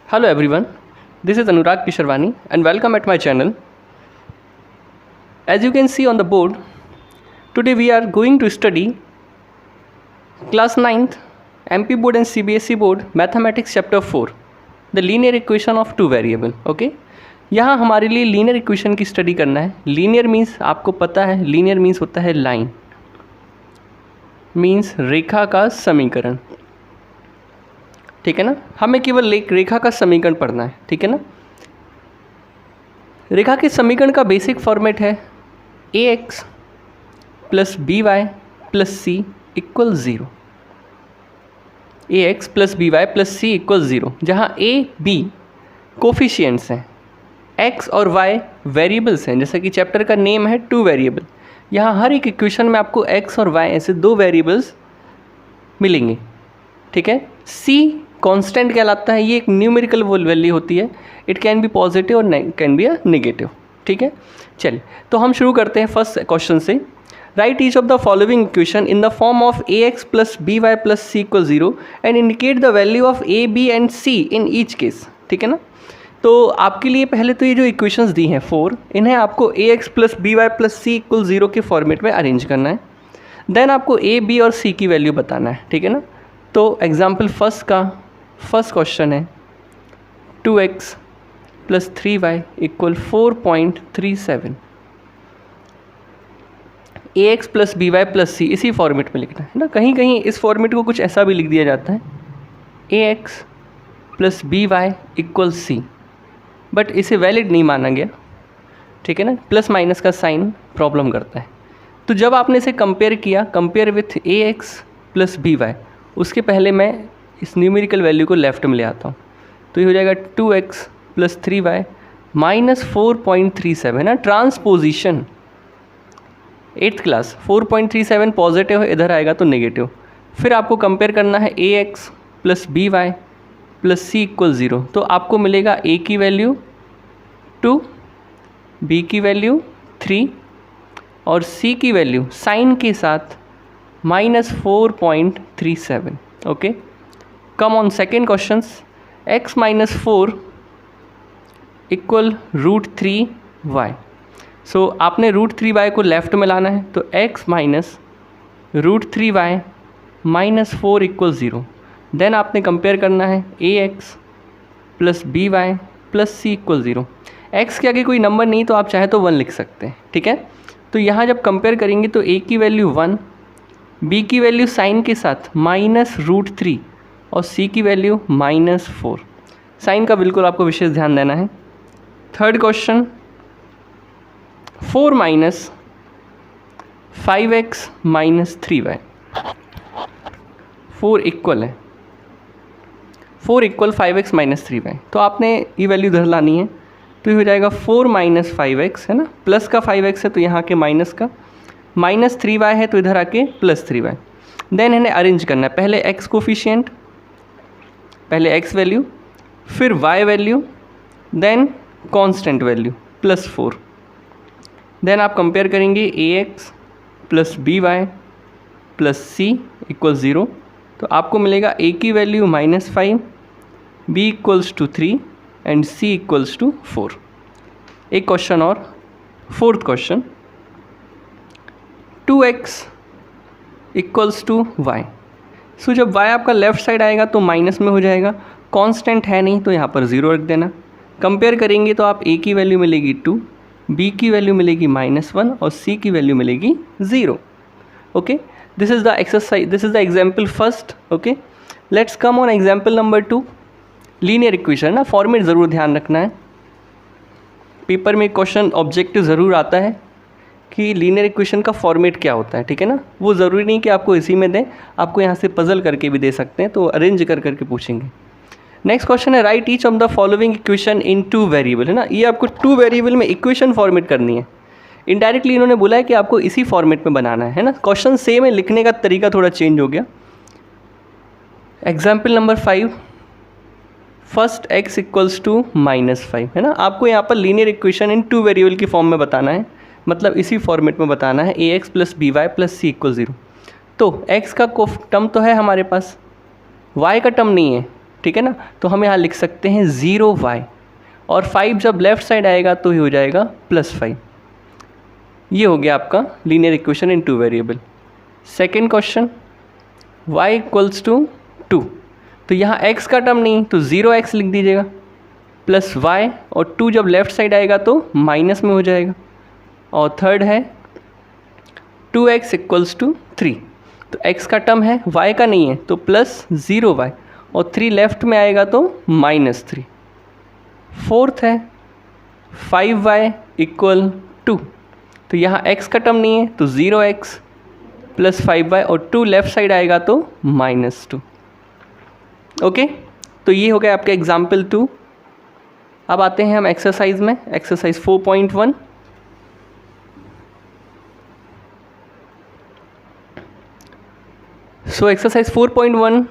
Hello everyone, this is Anurag Kisharwani and welcome at my channel. As you can see on the board, today we are going to study class 9th MP board and CBSE board mathematics chapter 4 the linear equation of two variable. Okay, यहाँ हमारे लिए linear equation की study करना है. Linear means आपको पता है, linear means होता है लाइन, मीन्स रेखा का समीकरण. ठीक है ना, हमें केवल रेखा का समीकरण पढ़ना है. ठीक है ना, रेखा के समीकरण का बेसिक फॉर्मेट है ax plus b y plus c equal zero. ax plus b y plus c equal zero, जहाँ a b कोफिशिएंट्स हैं, x और y वेरिएबल्स हैं. जैसा कि चैप्टर का नेम है टू वेरिएबल. यहाँ हर एक इक्वेशन में आपको x और y ऐसे दो वेरिएबल्स मिलेंगे. ठीक है, c कांस्टेंट कहलाता है. ये एक न्यूमेरिकल वैल्यू होती है. इट कैन बी पॉजिटिव और कैन बी अ नेगेटिव. ठीक है, चलिए तो हम शुरू करते हैं फर्स्ट क्वेश्चन से. Write each of the following equation in the form of ax plus b y plus c equal zero and indicate the value of a b and c in each case. ठीक है ना, तो आपके लिए पहले तो ये जो इक्वेशंस दी हैं 4, इन्हें आपको ax plus b y plus c equal zero के फॉर्मेट में अरेंज करना है. देन आपको a b और c की वैल्यू बताना है. ठीक है ना, तो एग्जाम्पल फर्स्ट क्वेश्चन है 2x plus 3y equal 4.37. ax plus b y plus c इसी फॉर्मेट में लिखना है ना. कहीं कहीं इस फॉर्मेट को कुछ ऐसा भी लिख दिया जाता है ax plus b y equal c, but इसे वैलिड नहीं माना गया. ठीक है ना, प्लस माइनस का साइन प्रॉब्लम करता है. तो जब आपने इसे compare with ax plus b y, उसके पहले मैं इस न्यूमेरिकल वैल्यू को लेफ्ट में ले आता हूँ. तो ये हो जाएगा 2x प्लस 3y माइनस 4.37 है ना. Transposition 8th class. 4.37 पॉजिटिव है, इधर आएगा तो नेगेटिव. फिर आपको कंपेयर करना है ax plus b y plus c equal zero. तो आपको मिलेगा a की वैल्यू 2, b की वैल्यू 3 और c की वैल्यू साइन के साथ minus 4.37. Okay, come on second questions. x minus 4 equal √3y. So आपने √3y को लेफ्ट में लाना है, तो x minus √3y minus 4 equal zero. Then आपने कंपेयर करना है ax plus b y plus c equal zero. x के आगे कोई नंबर नहीं तो आप चाहे तो 1 लिख सकते हैं. ठीक है, तो यहाँ जब कंपेयर करेंगे तो a की वैल्यू 1, b की वैल्यू साइन के साथ माइनस √3 और c की वैल्यू माइनस 4. साइन का बिल्कुल आपको विशेष ध्यान देना है. Third question 4 minus 5x minus 3y. 4 equal 5x minus 3y. तो आपने ये वैल्यू इधर लानी है, तो ये हो जाएगा 4 माइनस 5x है ना. प्लस का 5x है तो यहाँ के माइनस का, माइनस 3y है तो इधर आके प्लस 3y. देन इन्हें अरेंज करना है. पहले x कोफिशिएंट, पहले x वैल्यू, फिर y value, then constant value plus 4. Then आप कंपेयर करेंगे ax plus b y plus c equal zero. तो आपको मिलेगा a की value minus 5, b equals to 3 and c equals to 4. एक क्वेश्चन और, fourth question 2x equals to y. So जब y आपका लेफ्ट साइड आएगा तो माइनस में हो जाएगा. कांस्टेंट है नहीं तो यहाँ पर 0 रख देना. कंपेयर करेंगे तो आप a की वैल्यू मिलेगी 2, b की वैल्यू मिलेगी -1 और c की वैल्यू मिलेगी 0. Okay, this is the exercise, this is the example first. Okay, let's come on example number 2. Linear equation ना, फॉर्मेट ज़रूर ध्यान रखना है. पेपर में क्वेश्चन ऑब्जेक्टिव ज़रूर आता है कि लीनियर इक्वेशन का फॉर्मेट क्या होता है. ठीक है ना, वो ज़रूरी नहीं कि आपको इसी में दें, आपको यहाँ से पजल करके भी दे सकते हैं, तो अरेंज करके पूछेंगे. नेक्स्ट क्वेश्चन है right each of the following equation in two variable है ना. ये आपको टू वेरिएबल में इक्वेशन फॉर्मेट करनी है. इनडायरेक्टली इन्होंने बोला है कि आपको इसी फॉर्मेट में बनाना है ना. क्वेश्चन सेम है, लिखने का तरीका थोड़ा चेंज हो गया. Example number 5, first x equals to -5 है ना. आपको यहाँ पर linear equation in two variable की फॉर्म में बताना है, मतलब इसी फॉर्मेट में बताना है. ax plus b y plus c equal 0. तो x का टर्म तो है हमारे पास, y का टर्म नहीं है. ठीक है ना, तो हम यहाँ लिख सकते हैं 0y, और 5 जब लेफ्ट साइड आएगा तो ये हो जाएगा +5। ये हो गया आपका linear equation in 2 variable. Second question, y equals to 2, तो यहाँ x का टर्म नहीं तो 0x लिख दीजिएगा, प्लस y, और 2 जब लेफ्ट साइड आएगा तो माइनस में हो जाएगा। और थर्ड है 2x इक्वल्स टू 3, तो x का टर्म है y का नहीं है तो प्लस 0y, और 3 लेफ्ट में आएगा तो -3। फोर्थ है 5y इक्वल 2, तो यहाँ x का टर्म नहीं है तो 0x प्लस 5y, और 2 लेफ्ट साइड आएगा तो -2। ओके, तो ये हो गया आपका एग्जाम्पल 2। अब आते हैं हम एक्सरसाइज में, exercise 4.1। So exercise 4.1,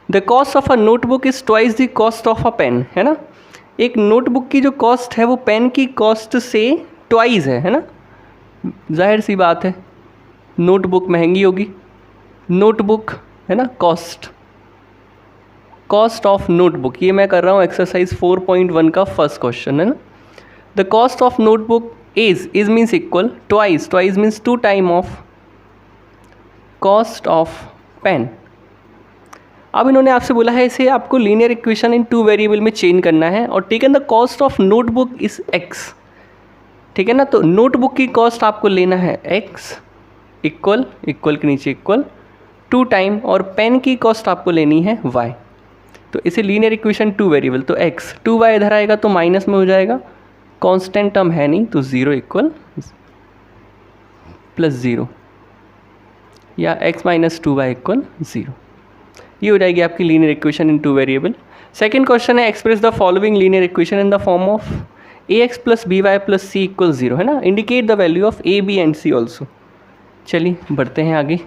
the cost of a notebook is twice the cost of a pen, है ना। एक नोटबुक की जो कॉस्ट है वो पेन की कॉस्ट से ट्वाइस है ना। जाहिर सी बात है नोटबुक महंगी होगी, नोटबुक है ना, कॉस्ट ऑफ नोटबुक, ये मैं कर रहा हूँ एक्सरसाइज 4.1 का फर्स्ट क्वेश्चन, है ना। The cost of notebook is means equal twice means 2 time of cost of pen. अब इन्होंने आपसे बोला है इसे आपको लीनियर इक्वेशन इन 2 वेरिएबल में चेंज करना है, और taken the cost of notebook is x, ठीक है ना। तो नोटबुक की कॉस्ट आपको लेना है x इक्वल के नीचे इक्वल 2 टाइम, और पेन की कॉस्ट आपको लेनी है y। तो इसे लीनियर इक्वेशन 2 वेरिएबल, तो x 2y इधर आएगा तो माइनस में हो जाएगा, कांस्टेंट टर्म है नहीं तो 0 इक्वल +0, या x माइनस 2y इक्वल 0। ये हो जाएगी आपकी linear equation in 2 variable. Second question है express the following linear equation in the form of ax plus by plus c equal 0, है ना। Indicate the value of a b and c also. चलिए बढ़ते हैं आगे।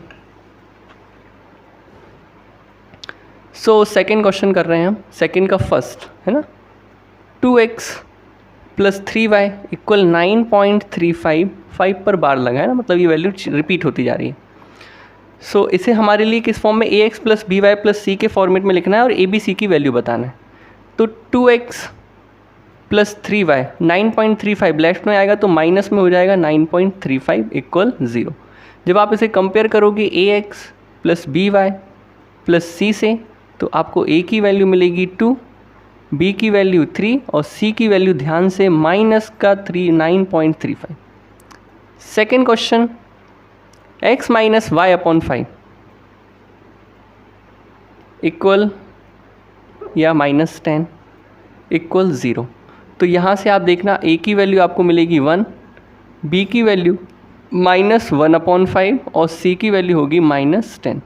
सो सेकेंड क्वेश्चन कर रहे हैं हम, सेकेंड का फर्स्ट, है ना। 2x प्लस 3y इक्वल 9.35, 5 पर बार लगा है ना, मतलब ये वैल्यू रिपीट होती जा रही है। सो इसे हमारे लिए किस फॉर्म में ax plus by plus c के फॉर्मेट में लिखना है और a b c की वैल्यू बताना है। तो 2x प्लस 3y 9.35 लेफ्ट में आएगा तो माइनस में हो जाएगा 9.35 इक्वल 0। जब आप इसे कंपेयर करोगे ax plus by plus c से, तो आपको a की वैल्यू मिलेगी 2, b की वैल्यू 3, और c की वैल्यू ध्यान से माइनस का 9.35। Second question, x minus y upon 5 equal या -10 इक्वल 0। तो यहाँ से आप देखना a की वैल्यू आपको मिलेगी 1, b की वैल्यू -1 अपॉन 5, और c की वैल्यू होगी -10।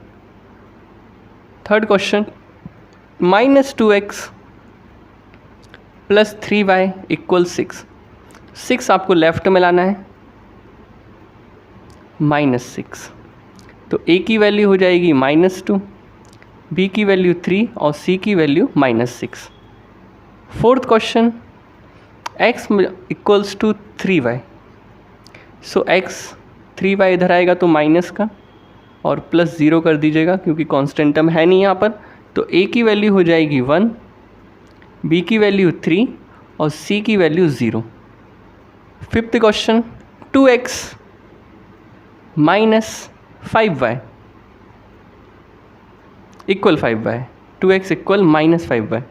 Third question, -2x plus 3y equal 6, 6 आपको लेफ्ट में लाना है, -6, तो a की वैल्यू हो जाएगी -2, b की वैल्यू 3, और c की value -6। Fourth question, x equals to 3y, so x 3y इधर आएगा तो माइनस का, और प्लस 0 कर दीजिएगा क्योंकि कांस्टेंट टर्म है नहीं यहाँ पर। तो a की वैल्यू हो जाएगी 1, b की वैल्यू 3, और c की value 0। Fifth question, 2x minus 5y equal 5y, 2x equal -5y।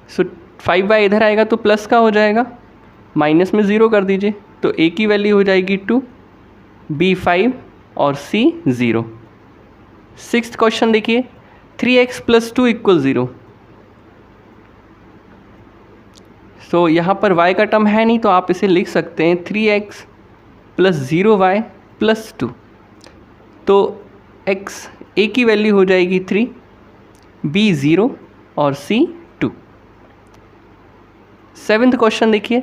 सो 5y इधर आएगा तो प्लस का हो जाएगा, माइनस में 0 कर दीजिए, तो a की वैल्यू हो जाएगी 2, b 5, और c 0। सिक्स्थ क्वेश्चन देखिए, 3x प्लस 2 इक्वल 0। सो यहाँ पर y का टर्म है नहीं तो आप इसे लिख सकते हैं 3x प्लस 0y प्लस 2। तो x a की वैल्यू हो जाएगी 3, b 0, और c 2। सेवेंथ क्वेश्चन देखिए,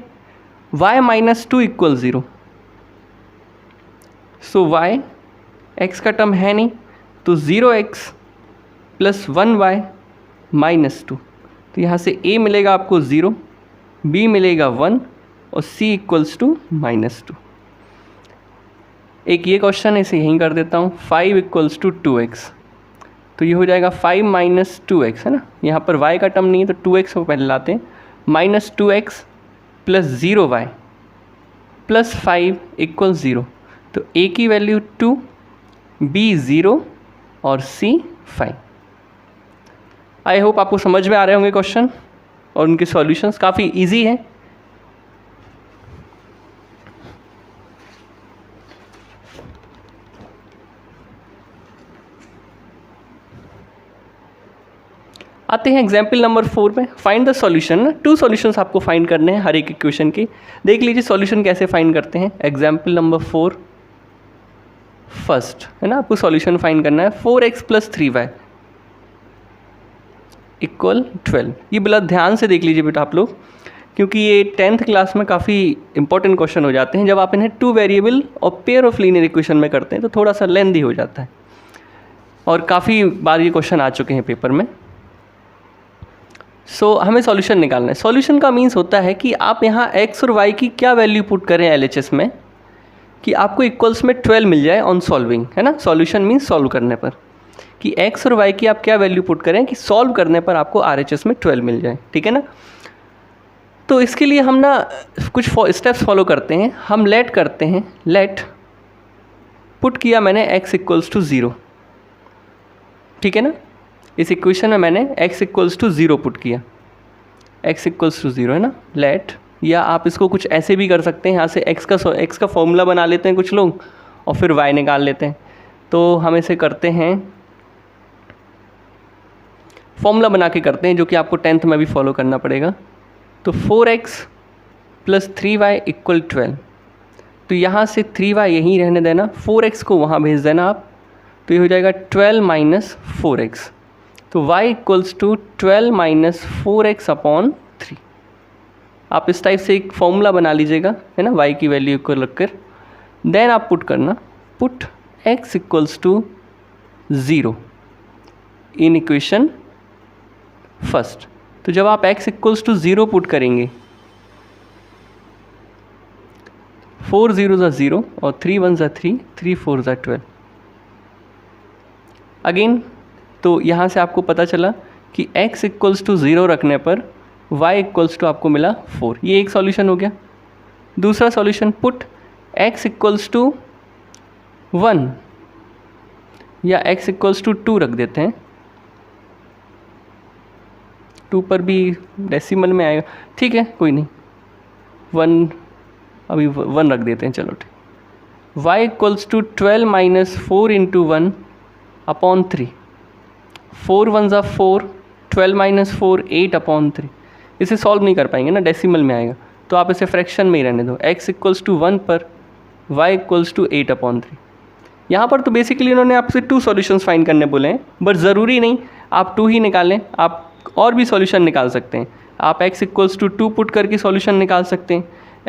y माइनस 2 इक्वल 0। सो y x का टर्म है नहीं तो 0x प्लस 1y माइनस 2। तो यहाँ से a मिलेगा आपको 0, b मिलेगा 1, और c इक्वल्स टू -2। एक ये क्वेश्चन है, इसे यहीं कर देता हूँ। 5 इक्वल्स टू 2x, तो ये हो जाएगा 5 माइनस 2x, है ना, यहाँ पर y का टर्म नहीं है तो 2x को पहले लाते हैं, minus 2x plus 0y plus 5 equal 0। तो a की वैल्यू 2, b 0 और c 5। आई होप आपको समझ में आ रहे होंगे क्वेश्चन और उनके सॉल्यूशंस काफ़ी इजी हैं। आते हैं एग्जाम्पल नंबर 4 में। Find the solution. 2 सॉल्यूशंस आपको फाइंड करने हैं हर एक इक्वेशन की। देख लीजिए सॉल्यूशन कैसे फाइंड करते हैं। एग्जाम्पल नंबर 4 फर्स्ट, है ना, आपको सॉल्यूशन फाइंड करना है। 4x plus 3y equal 12। ये बड़ा ध्यान से देख लीजिए बेटा आप लोग, क्योंकि ये 10th क्लास में काफ़ी इंपॉर्टेंट क्वेश्चन हो जाते हैं। जब आप इन्हें 2 वेरिएबल और पेयर ऑफ लीनियर इक्वेशन में करते हैं तो थोड़ा सा लेंथी हो जाता है, और काफ़ी बार ये क्वेश्चन आ चुके हैं पेपर में। हमें सॉल्यूशन निकालना है। सॉल्यूशन का मीन्स होता है कि आप यहाँ x और y की क्या वैल्यू पुट करें LHS में कि आपको इक्वल्स में 12 मिल जाए ऑन सॉल्विंग, है ना। सॉल्यूशन मीन्स सॉल्व करने पर, कि x और y की आप क्या वैल्यू पुट करें कि सॉल्व करने पर आपको RHS में 12 मिल जाए, ठीक है ना। तो इसके लिए हम ना कुछ स्टेप्स फॉलो करते हैं। हम लेट करते हैं, लेट पुट किया मैंने x इक्वल्स टू 0, ठीक है ना। इस इक्वेशन में मैंने x इक्वल्स टू 0 पुट किया, x इक्वल्स टू 0, है ना, लेट। या आप इसको कुछ ऐसे भी कर सकते हैं, यहाँ से x का फॉर्मूला बना लेते हैं कुछ लोग और फिर y निकाल लेते हैं। तो हम इसे करते हैं, फॉर्मूला बना के करते हैं, जो कि आपको 10th में भी फॉलो करना पड़ेगा। तो 4x प्लस 3y इक्वल 12। तो यहाँ से 3y यहीं रहने देना, 4x को वहाँ भेज देना आप, तो ये हो जाएगा 12 माइनस 4x। तो y equals to 12 minus 4x upon 3। आप इस टाइप से एक फॉर्मूला बना लीजिएगा, है ना, y की वैल्यू को रखकर। देन आप पुट करना, put x equals to 0 in equation first. तो जब आप x इक्वल्स टू 0 पुट करेंगे, 4 0 ज़ा 0 और 3 1 ज़ा 3, 3 4 ज़ा 12। अगेन तो यहाँ से आपको पता चला कि x इक्वल्स टू 0 रखने पर y इक्वल्स टू आपको मिला 4। ये एक सॉल्यूशन हो गया। दूसरा solution, put x equals to 1 या x इक्वल्स टू 2 रख देते हैं। 2 पर भी डेसिमल में आएगा, ठीक है, कोई नहीं, 1 अभी 1 रख देते हैं, चलो ठीक। y equals to 12 minus 4 into 1 upon 3। 4 1 ज़ा 4, 12 माइनस 4 8 अपॉन 3। इसे सॉल्व नहीं कर पाएंगे ना, डेसिमल में आएगा, तो आप इसे फ्रैक्शन में ही रहने दो। x इक्वल्स टू 1 पर y इक्वल्स टू 8 अपॉन 3। यहाँ पर तो बेसिकली उन्होंने आपसे 2 सॉल्यूशंस फाइंड करने बोले हैं, बट ज़रूरी नहीं आप 2 ही निकालें, आप और भी सॉल्यूशन निकाल सकते हैं। आप x इक्वल्स टू 2 पुट करके सॉल्यूशन निकाल सकते हैं,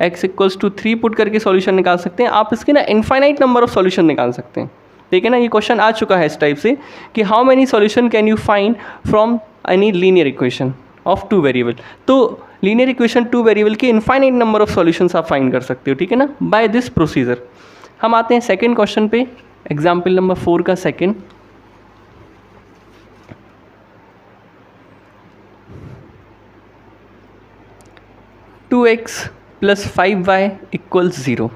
x इक्वल्स टू 3 पुट करके सॉल्यूशन निकाल सकते हैं। आप इसके ना इनफाइनाइट नंबर ऑफ सॉल्यूशन निकाल सकते हैं, ठीक है ना। ये क्वेश्चन आ चुका है इस टाइप से कि how many solution can you find from any linear equation of 2 variable. तो लीनियर इक्वेशन 2 वेरिएबल के इनफाइनाइट नंबर ऑफ सॉल्यूशंस आप फाइंड कर सकते हो, ठीक है ना, बाय दिस प्रोसीजर। हम आते हैं सेकंड क्वेश्चन पे, एग्जाम्पल नंबर 4 का second. Two x plus 5y equals 0।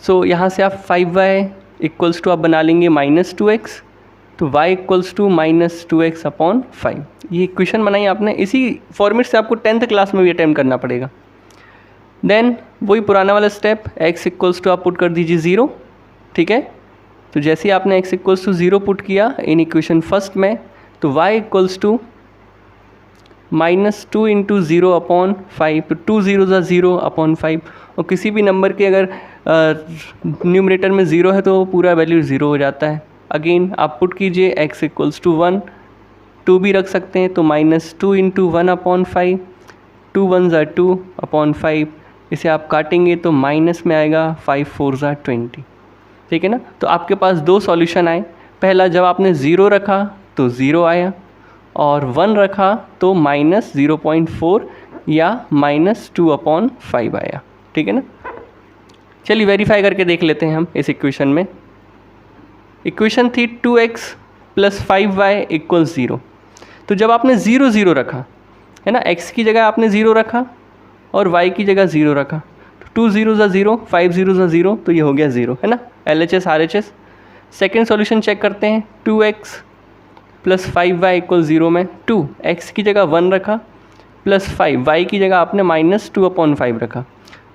So यहाँ से आप 5y इक्वल्स टू आप बना लेंगे माइनस 2x, तो y equals to minus 2x upon 5। ये इक्वेशन बनाई आपने, इसी फॉर्मेट से आपको 10th क्लास में भी अटैम्प्ट करना पड़ेगा। देन वही पुराना वाला स्टेप, x इक्वल्स टू आप पुट कर दीजिए 0, ठीक है। तो जैसे ही आपने x इक्वल्स टू 0 पुट किया इन इक्वेशन फर्स्ट में, तो y equals to minus 2 into 0 upon 5। तो 2 0 ज़ा 0 अपॉन 5, और किसी भी नंबर के अगर न्यूमरेटर में 0 है तो पूरा वैल्यू 0 हो जाता है। अगेन आप पुट कीजिए x इक्वल्स टू 1, 2 भी रख सकते हैं, तो माइनस 2 इंटू 1 अपॉन 5, 2 1 ज़ा 2 अपॉन 5। इसे आप काटेंगे तो माइनस में आएगा 5 4 ज़ा 20, ठीक है ना। तो आपके पास 2 सॉल्यूशन आए। पहला, जब आपने 0 रखा तो 0 आया, और 1 रखा तो माइनस 0.4 या माइनस 2 अपॉन 5 आया, ठीक है ना। चलिए वेरीफाई करके देख लेते हैं हम इस इक्वेशन में। इक्वेशन थी 2x प्लस 5y इक्वल 0। तो जब आपने 0 0 रखा है ना, x की जगह आपने 0 रखा और y की जगह 0 रखा, तो 2 0 0, 5 0 0, तो ये हो गया 0 है ना, LHS RHS। Second solution check करते हैं, 2x प्लस 5y इक्वल 0 में 2, x की जगह 1 रखा प्लस 5, y की जगह आपने माइनस 2/5 रखा,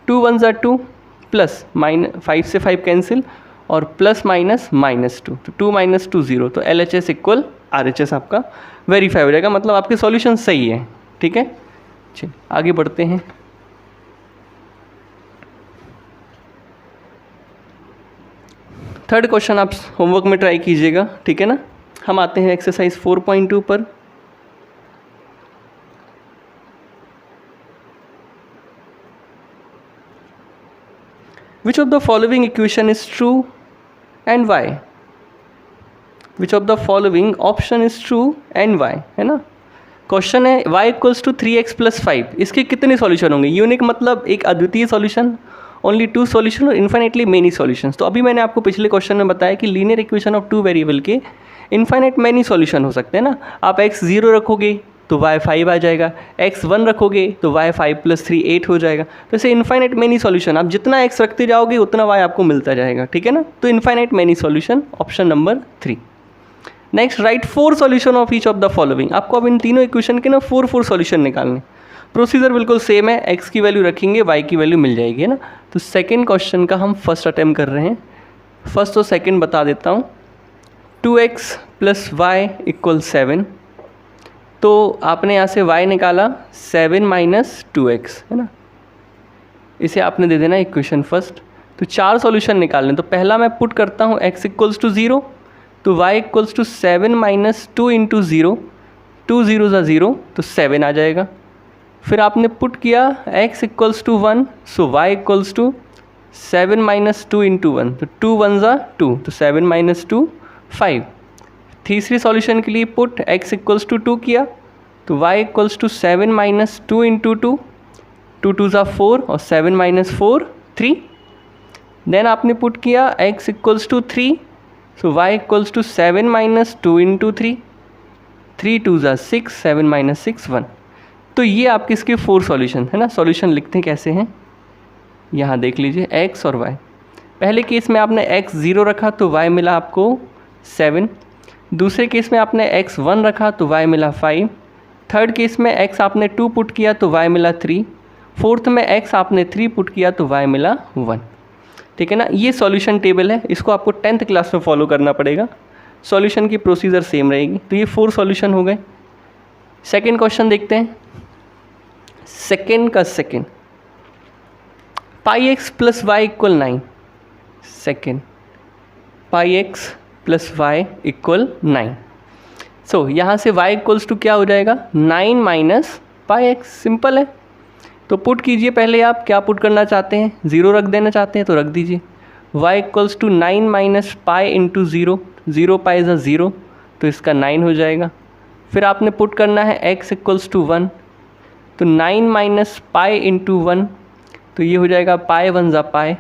2 1 ज़ा 2 प्लस माइनस 5 से 5 कैंसिल और प्लस माइनस -2, तो 2 - 2 0, तो LHS इक्वल RHS आपका वेरीफाई हो जाएगा, मतलब आपके सॉल्यूशन सही है। ठीक है, चलिए आगे बढ़ते हैं। थर्ड क्वेश्चन आप होमवर्क में ट्राई कीजिएगा, ठीक है ना। हम आते हैं एक्सरसाइज 4.2 पर। Which of the following equation is true and why? Which of the following option is true and why? है ना, क्वेश्चन है y equals to 3x plus 5, इसके कितने सॉल्यूशन होंगे। यूनिक मतलब एक अद्वितीय सॉल्यूशन, ओनली 2 सॉल्यूशन और इन्फाइनेटली मेनी सॉल्यूशंस। तो अभी मैंने आपको पिछले क्वेश्चन में बताया कि लीनियर इक्वेशन ऑफ 2 वेरिएबल के इन्फाइनेट मेनी सॉल्यूशन हो सकते हैं ना। आप x 0 रखोगे तो y 5 आ जाएगा, x 1 रखोगे तो y 5 + 3 8 हो जाएगा। तो ऐसे इन्फाइनेट मेनी सॉल्यूशन, आप जितना x रखते जाओगे उतना y आपको मिलता जाएगा, ठीक है ना। तो infinite many solution option number 3। Next, right 4 solution of each of the following. आपको अब इन तीनों इक्वेशन के ना 4 सॉल्यूशन निकालने। प्रोसीजर बिल्कुल सेम है, x की वैल्यू रखेंगे, y की वैल्यू मिल जाएगी, है ना। तो सेकेंड क्वेश्चन का हम फर्स्ट अटैम्प्ट कर रहे हैं। फर्स्ट और सेकेंड बता देता हूँ। 2x प्लस y इक्वल 7, तो आपने यहाँ से y निकाला 7 माइनस 2x, है ना। इसे आपने दे देना इक्वेशन फर्स्ट। तो 4 सॉल्यूशन निकालने, तो पहला मैं पुट करता हूँ x इक्वल्स टू 0, तो y equals to 7 minus 2 into 0, 2 0 ज़ा 0, तो 7 आ जाएगा। फिर आपने पुट किया x equals to 1, so y equals to 7 minus 2 into 1, तो 2 1 ज़ा 2, तो 7 माइनस 2 5। तीसरी सॉल्यूशन के लिए पुट x इक्वल्स टू 2 किया, तो y equals to 7 minus 2 into 2, 2 2 ज़ा 4 और 7 माइनस 4 3। देन आपने पुट किया x equals to 3, so y equals to 7 minus 2 into 3, 3 2 ज़ा 6, 7 माइनस 6 1। तो ये आपके इसके 4 सॉल्यूशन है ना। सॉल्यूशन लिखते कैसे हैं, यहाँ देख लीजिए x और y। पहले केस में आपने x 0 रखा तो y मिला आपको 7, दूसरे केस में आपने x 1 रखा तो y मिला 5, थर्ड केस में x आपने 2 पुट किया तो y मिला 3, फोर्थ में x आपने 3 पुट किया तो y मिला 1, ठीक है ना। ये सॉल्यूशन टेबल है, इसको आपको 10th क्लास में फॉलो करना पड़ेगा। सॉल्यूशन की प्रोसीजर सेम रहेगी। तो ये 4 सॉल्यूशन हो गए। सेकेंड क्वेश्चन देखते हैं। सेकेंड का second, pi x plus y equal 9। Second, pi x plus y equal 9। So यहाँ से y इक्वल्स टू क्या हो जाएगा, 9 माइनस पाई एक्स। सिंपल है। तो पुट कीजिए, पहले आप क्या पुट करना चाहते हैं, 0 रख देना चाहते हैं तो रख दीजिए। y equals to 9 minus pi into 0, 0 pi ज़ा 0, तो इसका 9 हो जाएगा। फिर आपने पुट करना है x इक्वल्स टू 1, तो 9 माइनस पाई इंटू 1, तो ये हो जाएगा पाई 1 ज़ा पाई।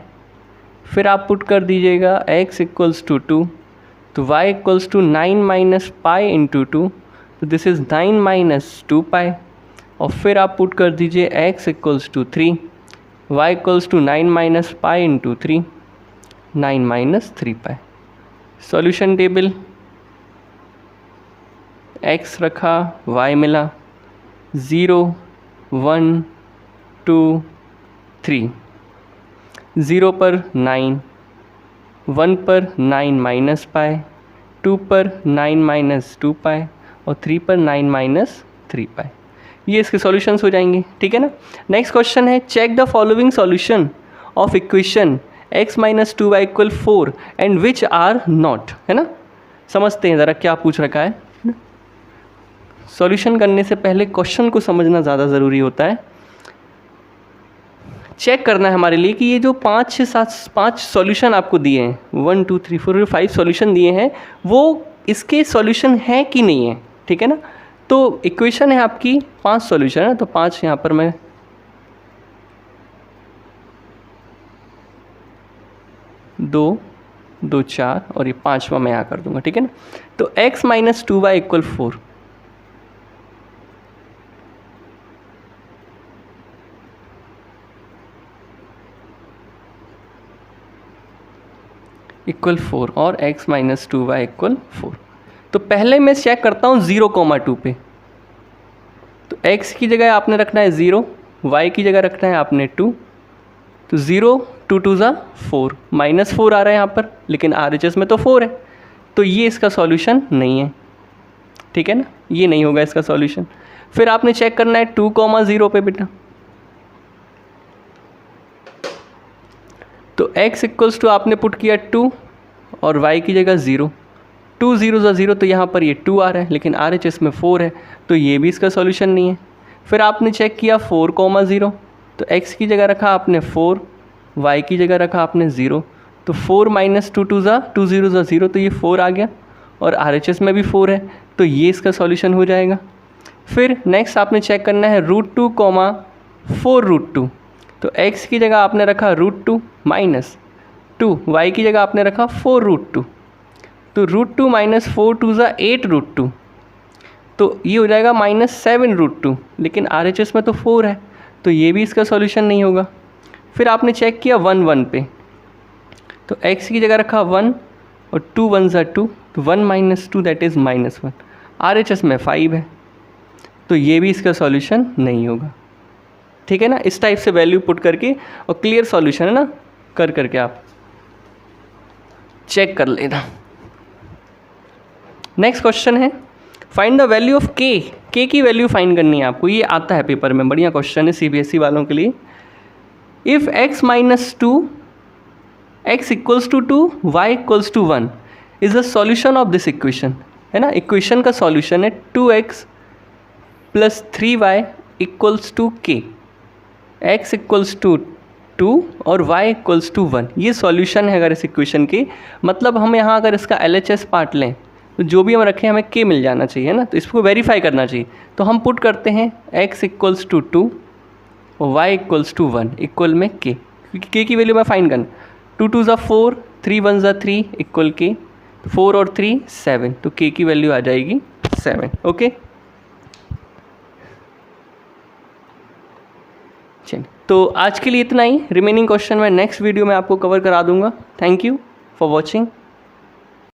फिर आप पुट कर दीजिएगा x इक्वल्स टू 2, तो y equals to 9 minus pi into 2, तो दिस इज़ 9 माइनस 2 पाई। और फिर आप पुट कर दीजिए x equals to 3, y equals to 9 minus pi into 3, 9 minus 3 pi. Solution table, x रखा, y मिला 0 1 2 3, 0 पर 9, 1 पर 9 माइनस पाई, 2 पर 9 माइनस 2 पाई और 3 पर 9 माइनस 3 पाई। ये इसके सॉल्यूशंस हो जाएंगे, ठीक है ना। नेक्स्ट क्वेश्चन है, check the following solution of equation x minus 2y equal 4 and which are not, है ना। समझते हैं ज़रा क्या पूछ रखा है। सॉल्यूशन करने से पहले क्वेश्चन को समझना ज़्यादा ज़रूरी होता है। चेक करना है हमारे लिए कि ये जो 5 सॉल्यूशन आपको दिए हैं, 1 2 3 4 5 सॉल्यूशन दिए हैं, वो इसके सॉल्यूशन है कि नहीं है, ठीक है ना। तो इक्वेशन है आपकी 5 सॉल्यूशन है, तो 5 यहाँ पर मैं 2 2 4 और ये 5वां मैं यहाँ कर दूंगा, ठीक है ना। तो x minus 2y equal 4, equal 4 और x माइनस 2y इक्वल 4। तो पहले मैं चेक करता हूँ 0,2 पे। तो x की जगह आपने रखना है 0, y की जगह रखना है आपने 2। तो 0 2 2 ज़ा 4, -4 आ रहा है यहाँ पर, लेकिन RHS में तो 4 है, तो ये इसका सॉल्यूशन नहीं है, ठीक है ना, ये नहीं होगा इसका सॉल्यूशन। फिर आपने चेक करना है 2,0 पे बेटा। तो x इक्वल्स टू आपने पुट किया 2 और y की जगह 0, 2 0 ज़ा 0, तो यहाँ पर ये 2 आ रहा है, लेकिन RHS में 4 है, तो ये भी इसका सॉल्यूशन नहीं है। फिर आपने चेक किया 4,0, तो x की जगह रखा आपने 4, y की जगह रखा आपने 0, तो 4 माइनस 2 2 ज़ा 2 0 ज़ा 0, तो ये 4 आ गया, और RHS में भी 4 है, तो ये इसका सॉल्यूशन हो जाएगा। फिर नेक्स्ट आपने चेक करना है √2, 4√2, तो x की जगह आपने रखा √2 माइनस 2, y की जगह आपने रखा 4√2, तो √2 माइनस 4 2 ज़ा 8√2, तो ये हो जाएगा -7√2, लेकिन RHS में तो 4 है, तो ये भी इसका सॉल्यूशन नहीं होगा। फिर आपने चेक किया 1 1 पे, तो x की जगह रखा 1 और 2 1 ज़ा 2, तो 1 माइनस 2 दैट इज़ -1, RHS में 5 है, तो ये भी इसका सॉल्यूशन नहीं होगा, ठीक है ना। इस टाइप से वैल्यू पुट करके, और क्लियर सॉल्यूशन है ना, कर करके आप चेक कर लेना। नेक्स्ट क्वेश्चन है find the value of k की वैल्यू फाइंड करनी है आपको, ये आता है पेपर में, बढ़िया क्वेश्चन है CBSE वालों के लिए। If x minus 2 x equals to 2 y equals to 1 is the solution of this equation, है ना। इक्वेशन का सॉल्यूशन है 2x plus 3y equals to k, x equals to 2 और y इक्वल्स टू 1, ये सॉल्यूशन है अगर इस इक्वेशन की। मतलब हम यहाँ अगर इसका LHS पार्ट लें, तो जो भी हम रखें हमें k मिल जाना चाहिए ना, तो इसको वेरीफाई करना चाहिए। तो हम पुट करते हैं x इक्वल्स टू 2 और y इक्वल्स टू 1 इक्वल में k, क्योंकि k की वैल्यू मैं फाइंड करना, 2 2 ज़ा 4, 3 1 ज़ा 3 इक्वल k, 4 और 3 7, तो k की वैल्यू आ जाएगी 7। ओके, चलिए, तो आज के लिए इतना ही। रिमेनिंग क्वेश्चन मैं नेक्स्ट वीडियो में आपको कवर करा दूंगा। Thank you for watching.